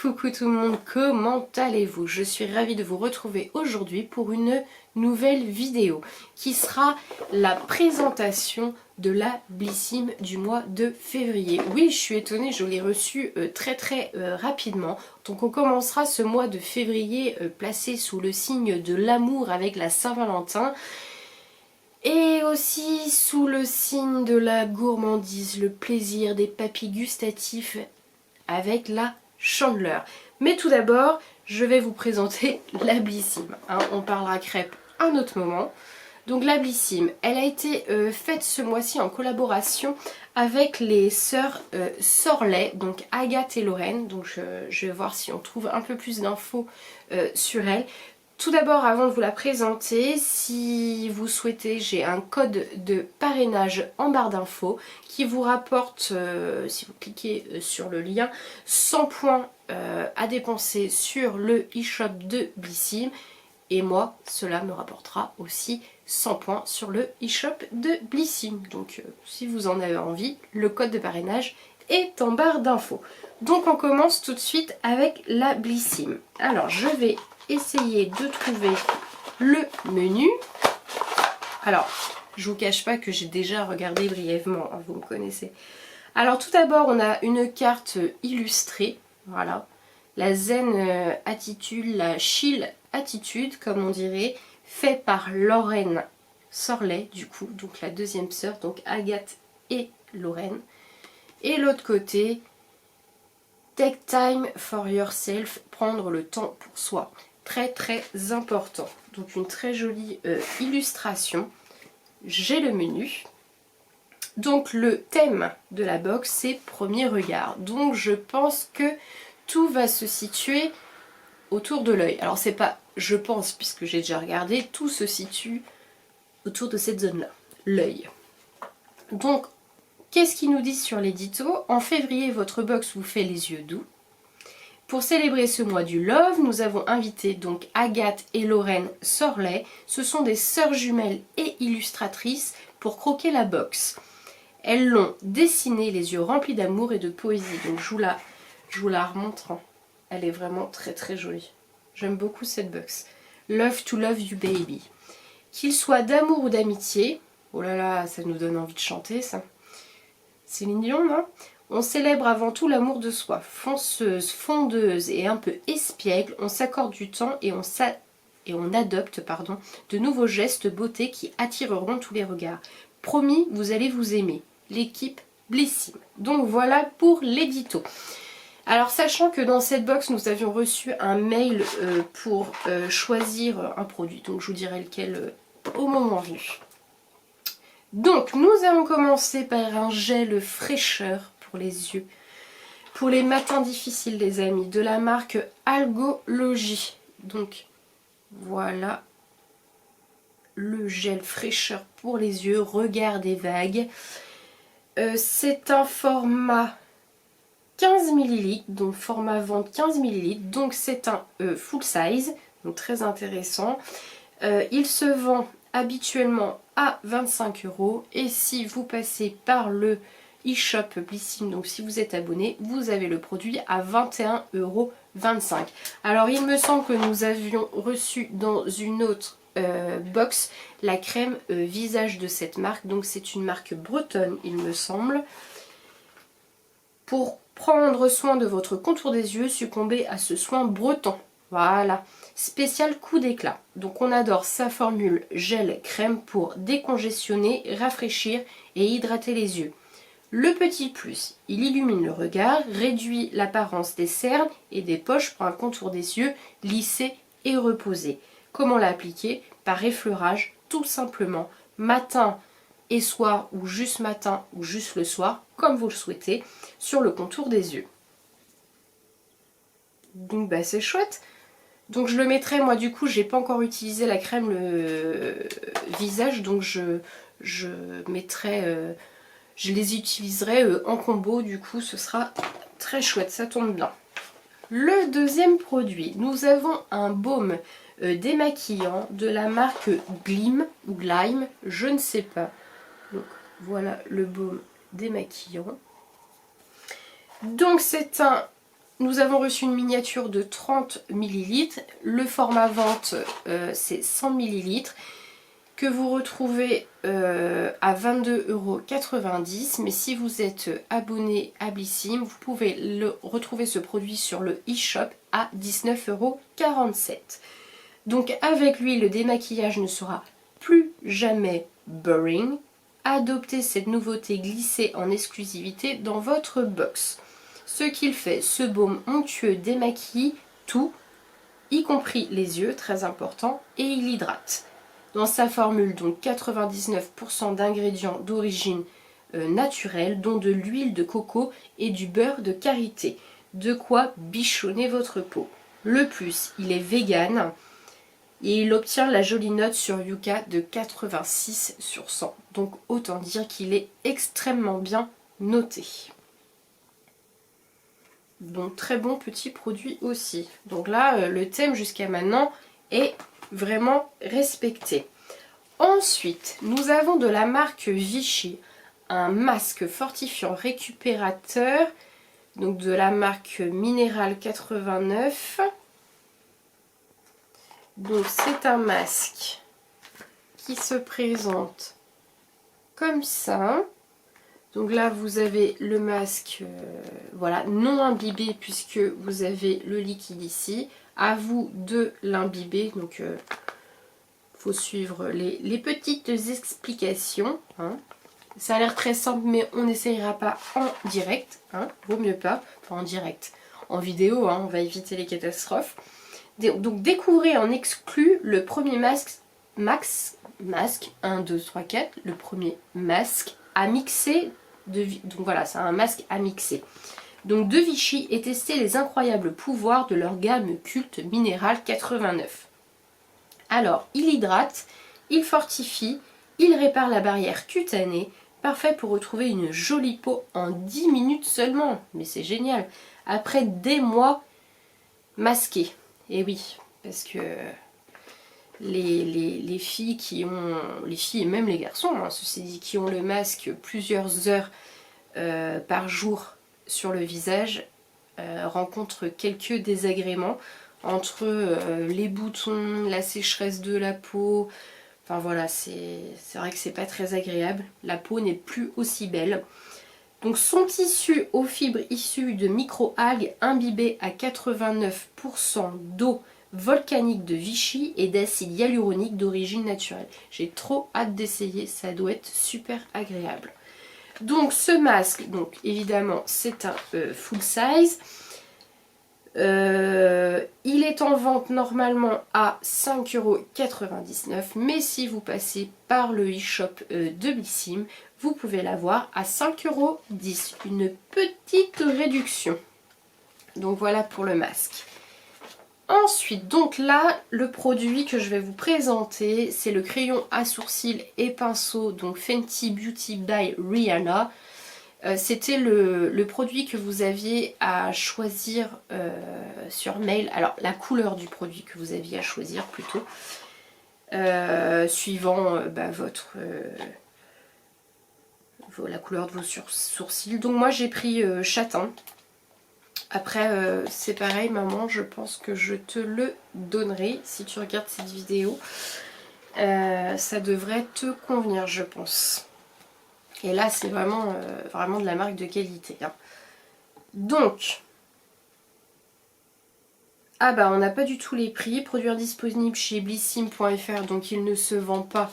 Coucou tout le monde, comment allez-vous? Je suis ravie de vous retrouver aujourd'hui pour une nouvelle vidéo qui sera la présentation de la Blissim du mois de février. Oui, je suis étonnée, je l'ai reçu très rapidement. Donc on commencera ce mois de février placé sous le signe de l'amour avec la Saint-Valentin. Et aussi sous le signe de la gourmandise, le plaisir des papilles gustatifs avec la Chandeleur. Mais tout d'abord, je vais vous présenter la Blissim. On parlera crêpes un autre moment. Donc la Blissim, elle a été faite ce mois-ci en collaboration avec les sœurs Sorlet, donc Agathe et Lorraine. Donc je vais voir si on trouve un peu plus d'infos sur elle. Tout d'abord, avant de vous la présenter, si vous souhaitez, j'ai un code de parrainage en barre d'infos qui vous rapporte, si vous cliquez sur le lien, 100 points à dépenser sur le e-shop de Blissim. Et moi, cela me rapportera aussi 100 points sur le e-shop de Blissim. Donc si vous en avez envie, le code de parrainage est en barre d'infos. Donc on commence tout de suite avec la Blissim. Alors je vais essayer de trouver le menu. Alors, je vous cache pas que j'ai déjà regardé brièvement, vous me connaissez. Alors tout d'abord, on a une carte illustrée, voilà. La Zen Attitude, la Chill Attitude, comme on dirait, fait par Lorraine Sorlet, du coup, donc la deuxième sœur, donc Agathe et Lorraine. Et l'autre côté, Take time for yourself, prendre le temps pour soi. Très important. Donc une très jolie illustration. J'ai le menu. Donc le thème de la box, c'est premier regard. Donc je pense que tout va se situer autour de l'œil. Alors c'est pas je pense, puisque j'ai déjà regardé, tout se situe autour de cette zone-là, l'œil. Donc qu'est-ce qu'ils nous disent sur l'édito? En février, votre box vous fait les yeux doux. Pour célébrer ce mois du Love, nous avons invité donc Agathe et Lorraine Sorlet. Ce sont des sœurs jumelles et illustratrices pour croquer la box. Elles l'ont dessinée les yeux remplis d'amour et de poésie. Donc je vous la remontre. Elle est vraiment très jolie. J'aime beaucoup cette box. Love to love you baby. Qu'il soit d'amour ou d'amitié. Oh là là, ça nous donne envie de chanter ça. Céline Dion, non? On célèbre avant tout l'amour de soi. Fonceuse, fondeuse et un peu espiègle, on s'accorde du temps et on adopte de nouveaux gestes beauté qui attireront tous les regards. Promis, vous allez vous aimer. L'équipe Blissim. Donc voilà pour l'édito. Alors sachant que dans cette box nous avions reçu un mail pour choisir un produit. Donc je vous dirai lequel au moment venu. Donc nous allons commencer par un gel fraîcheur pour les yeux. Pour les matins difficiles les amis, de la marque Algologie. Donc voilà le gel fraîcheur pour les yeux, regard des vagues. C'est un format 15 ml, donc format vente 15 ml, donc c'est un full size, donc très intéressant. Il se vend habituellement à 25 € et si vous passez par le e-shop Blissim, donc si vous êtes abonné, vous avez le produit à 21,25 €. Alors il me semble que nous avions reçu dans une autre box la crème visage de cette marque, donc c'est une marque bretonne il me semble. Pour prendre soin de votre contour des yeux, succombez à ce soin breton. Voilà, spécial coup d'éclat. Donc on adore sa formule gel crème pour décongestionner, rafraîchir et hydrater les yeux. Le petit plus, il illumine le regard, réduit l'apparence des cernes et des poches pour un contour des yeux lissé et reposé. Comment l'appliquer? Par effleurage, tout simplement, matin et soir ou juste matin ou juste le soir, comme vous le souhaitez, sur le contour des yeux. Donc bah c'est chouette. Donc je le mettrai, moi du coup j'ai pas encore utilisé la crème le visage, donc je mettrai, je les utiliserai en combo, du coup ce sera très chouette, ça tombe bien. Le deuxième produit, nous avons un baume démaquillant de la marque Glim ou Glime, je ne sais pas. Donc voilà le baume démaquillant. Donc c'est un nous avons reçu une miniature de 30 ml. Le format vente, c'est 100 ml. Que vous retrouvez à 22,90 €. Mais si vous êtes abonné à Blissim, vous pouvez retrouver ce produit sur le e-shop à 19,47 €. Donc avec lui, le démaquillage ne sera plus jamais boring. Adoptez cette nouveauté glissée en exclusivité dans votre box. Ce qu'il fait, ce baume onctueux démaquille tout, y compris les yeux, très important, et il hydrate. Dans sa formule, donc 99% d'ingrédients d'origine naturelle, dont de l'huile de coco et du beurre de karité. De quoi bichonner votre peau. Le plus, il est vegan et il obtient la jolie note sur Yuka de 86 sur 100. Donc autant dire qu'il est extrêmement bien noté. Donc très bon petit produit aussi. Donc là, le thème jusqu'à maintenant est vraiment respecté. Ensuite, nous avons de la marque Vichy un masque fortifiant récupérateur, donc de la marque Minéral 89. Donc c'est un masque qui se présente comme ça. Donc là vous avez le masque voilà, non imbibé puisque vous avez le liquide ici. À vous de l'imbiber, donc faut suivre les petites explications. Hein. Ça a l'air très simple mais on n'essayera pas en direct. Hein. Vaut mieux pas, enfin en direct. En vidéo, hein, on va éviter les catastrophes. Donc découvrez en exclu le premier masque 1, 2, 3, 4, le premier masque à mixer. Donc voilà, c'est un masque à mixer. Donc de Vichy et tester les incroyables pouvoirs de leur gamme culte Minéral 89. Alors, il hydrate, il fortifie, il répare la barrière cutanée, parfait pour retrouver une jolie peau en 10 minutes seulement. Mais c'est génial. Après des mois masqués. Et oui, parce que les filles qui ont, les filles et même les garçons, hein, ceci dit, qui ont le masque plusieurs heures par jour sur le visage, rencontrent quelques désagréments entre les boutons, la sécheresse de la peau. Enfin voilà, c'est vrai que c'est pas très agréable. La peau n'est plus aussi belle. Donc son tissu aux fibres issues de micro-algues imbibées à 89% d'eau volcanique de Vichy et d'acide hyaluronique d'origine naturelle. J'ai trop hâte d'essayer, ça doit être super agréable. Donc ce masque, donc évidemment c'est un full size. Il est en vente normalement à 5,99 €, mais si vous passez par le e-shop de Blissim, vous pouvez l'avoir à 5,10 €, une petite réduction. Donc voilà pour le masque. Ensuite, donc là, le produit que je vais vous présenter, c'est le crayon à sourcils et pinceau, donc Fenty Beauty by Rihanna. C'était le produit que vous aviez à choisir sur mail. Alors la couleur du produit que vous aviez à choisir plutôt. Suivant la couleur de vos sourcils. Donc moi j'ai pris châtain. Après c'est pareil maman, je pense que je te le donnerai si tu regardes cette vidéo. Ça devrait te convenir je pense. Et là, c'est vraiment, vraiment de la marque de qualité. Hein. Donc, ah bah on n'a pas du tout les prix. Produit disponible chez blissim.fr, donc il ne se vend pas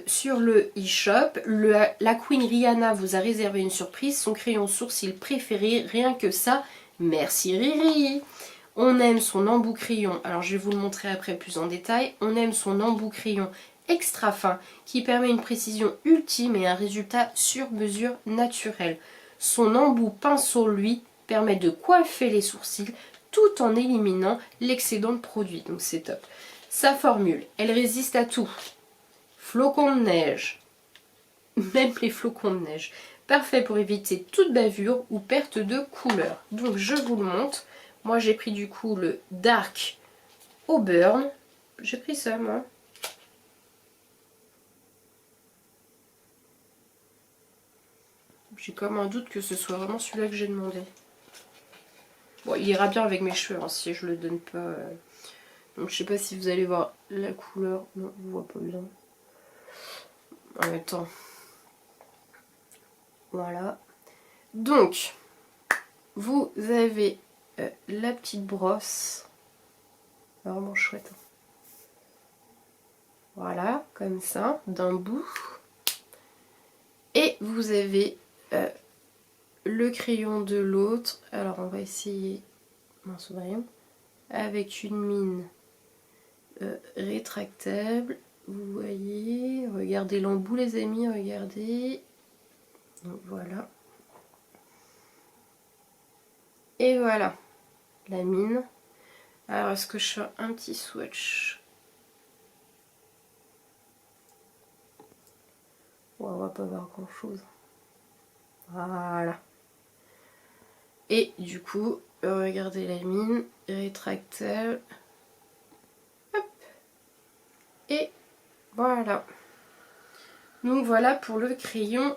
sur le e-shop. La Queen Rihanna vous a réservé une surprise, son crayon sourcil préféré, rien que ça. Merci Riri. On aime son embout crayon, alors je vais vous le montrer après plus en détail. On aime son embout crayon extra fin qui permet une précision ultime et un résultat sur mesure naturel. Son embout pinceau, lui, permet de coiffer les sourcils tout en éliminant l'excédent de produit. Donc c'est top. Sa formule, elle résiste à tout. Flocons de neige, même les flocons de neige. Parfait pour éviter toute bavure ou perte de couleur. Donc je vous le montre. Moi j'ai pris du coup le Dark Auburn. J'ai pris ça moi. J'ai comme un doute que ce soit vraiment celui-là que j'ai demandé. Bon, il ira bien avec mes cheveux hein, si je le donne pas. Donc je sais pas si vous allez voir la couleur. Non, on voit pas bien. En même temps. Voilà. Donc, vous avez la petite brosse. Vraiment chouette. Voilà, comme ça, d'un bout. Et vous avez le crayon de l'autre. Alors on va essayer avec une mine rétractable. Vous voyez, regardez l'embout les amis, regardez. Donc voilà. Et voilà, la mine. Alors est-ce que je fais un petit swatch? Ouais, on va pas voir grand chose. Voilà. Et du coup, regardez la mine rétractable. Hop. Et voilà. Donc voilà pour le crayon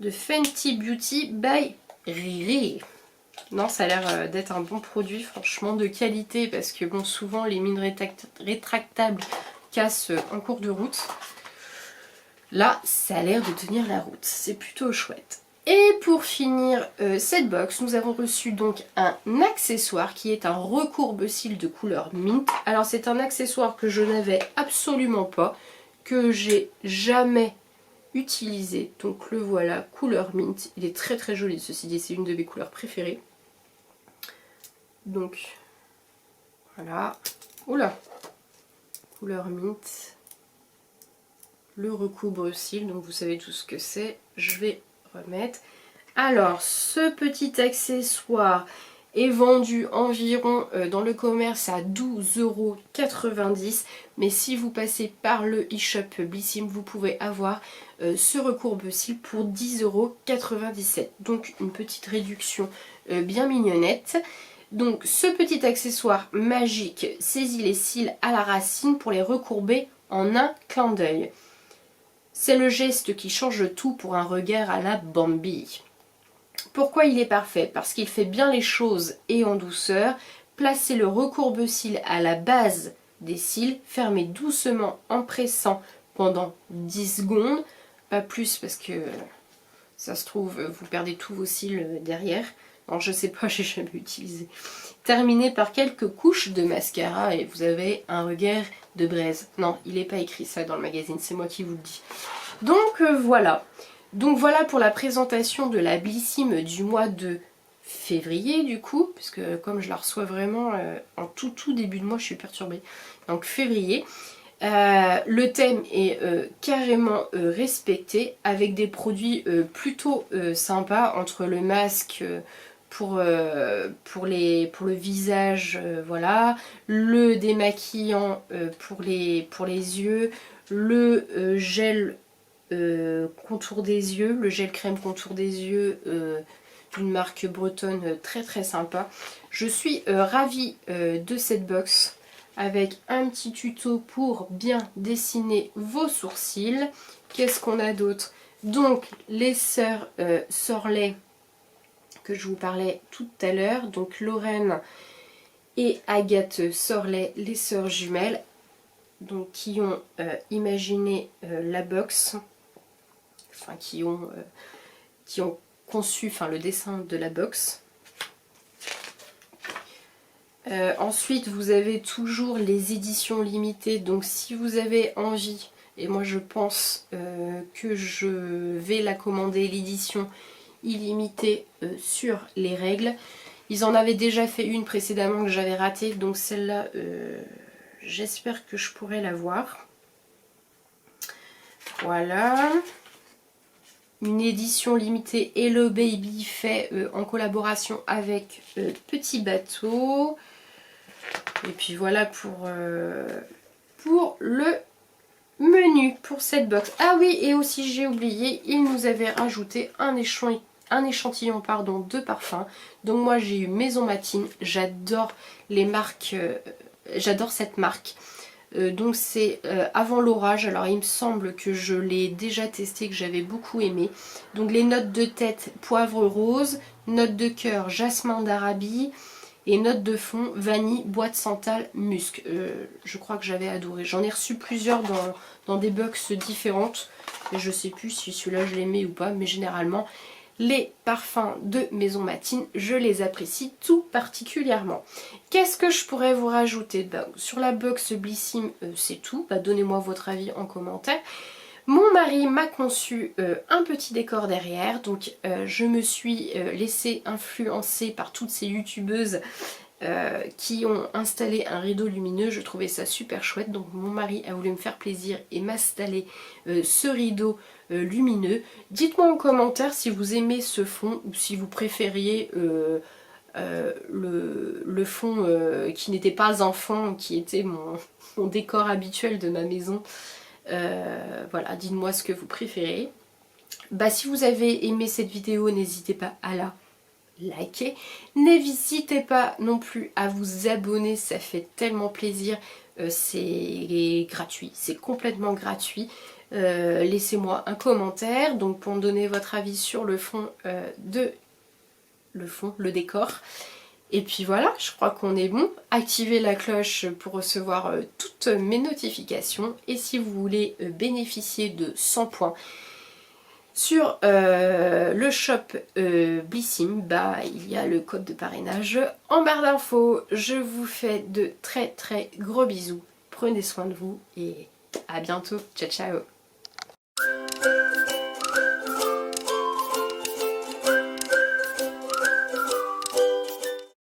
de Fenty Beauty by Riri. Non, ça a l'air d'être un bon produit, franchement, de qualité, parce que bon, souvent les mines rétractables cassent en cours de route. Là, ça a l'air de tenir la route, c'est plutôt chouette. Et pour finir cette box, nous avons reçu donc un accessoire qui est un recourbe-cils de couleur mint. Alors c'est un accessoire que je n'avais absolument pas, que j'ai jamais utilisé. Donc le voilà, couleur mint. Il est très très joli, ceci dit, c'est une de mes couleurs préférées. Donc voilà, oula, couleur mint, le recouvre-cils, donc vous savez tout ce que c'est, je vais remettre. Alors ce petit accessoire est vendu environ dans le commerce à 12,90 €, mais si vous passez par le e-shop Blissim, vous pouvez avoir ce recourbe-cils pour 10,97 €, donc une petite réduction bien mignonnette. Donc ce petit accessoire magique saisit les cils à la racine pour les recourber en un clin d'œil. C'est le geste qui change tout pour un regard à la Bambi. Pourquoi il est parfait? Parce qu'il fait bien les choses et en douceur. Placez le recourbe-cils à la base des cils, fermez doucement en pressant pendant 10 secondes. Pas plus parce que ça se trouve vous perdez tous vos cils derrière. Non, je sais pas, j'ai jamais utilisé. Terminez par quelques couches de mascara et vous avez un regard de braise. Non, il n'est pas écrit ça dans le magazine, c'est moi qui vous le dis. Donc voilà. Donc voilà pour la présentation de la Blissim du mois de février du coup, puisque comme je la reçois vraiment en tout début de mois, je suis perturbée. Donc février. Le thème est carrément respecté avec des produits plutôt sympas entre le masque pour le visage, voilà, le démaquillant pour les yeux, le gel contour des yeux, le gel crème contour des yeux d'une marque bretonne très très sympa. Je suis ravie de cette box avec un petit tuto pour bien dessiner vos sourcils. Qu'est-ce qu'on a d'autre? Donc les sœurs Sorlet que je vous parlais tout à l'heure, donc Lorraine et Agathe Sorlet, les sœurs jumelles, donc qui ont imaginé la box, enfin qui ont conçu le dessin de la box. Ensuite vous avez toujours les éditions limitées, donc si vous avez envie, et moi je pense que je vais la commander, l'édition illimitée sur les règles. Ils en avaient déjà fait une précédemment que j'avais ratée, donc celle-là j'espère que je pourrai la voir. Voilà. Une édition limitée Hello Baby fait en collaboration avec Petit Bateau. Et puis voilà pour le menu pour cette box. Ah oui, et aussi j'ai oublié, ils nous avaient rajouté un échantillon de parfum. Donc moi j'ai eu Maison Matine, j'adore les marques, j'adore cette marque. Donc c'est avant l'orage. Alors il me semble que je l'ai déjà testé, que j'avais beaucoup aimé. Donc les notes de tête poivre rose, notes de cœur jasmin d'Arabie et notes de fond vanille, bois de santal, musc. Je crois que j'avais adoré. J'en ai reçu plusieurs dans des box différentes. Et je sais plus si celui-là je l'aimais ou pas, mais généralement les parfums de Maison Matine, je les apprécie tout particulièrement. Qu'est-ce que je pourrais vous rajouter? Sur la box Blissim, c'est tout. Donnez-moi votre avis en commentaire. Mon mari m'a conçu un petit décor derrière, donc je me suis laissée influencer par toutes ces youtubeuses qui ont installé un rideau lumineux. Je trouvais ça super chouette, donc mon mari a voulu me faire plaisir et m'installer ce rideau lumineux. Dites-moi en commentaire si vous aimez ce fond ou si vous préfériez le fond qui n'était pas un fond, qui était mon décor habituel de ma maison. Voilà, dites-moi ce que vous préférez. Si vous avez aimé cette vidéo, n'hésitez pas à la liker. N'hésitez pas non plus à vous abonner, ça fait tellement plaisir. C'est gratuit, c'est complètement gratuit. Laissez-moi un commentaire donc pour me donner votre avis sur le fond le décor. Et puis voilà, je crois qu'on est bon. Activez la cloche pour recevoir toutes mes notifications. Et si vous voulez bénéficier de 100 points sur le shop Blissim, il y a le code de parrainage en barre d'infos. Je vous fais de très très gros bisous. Prenez soin de vous et à bientôt. Ciao ciao.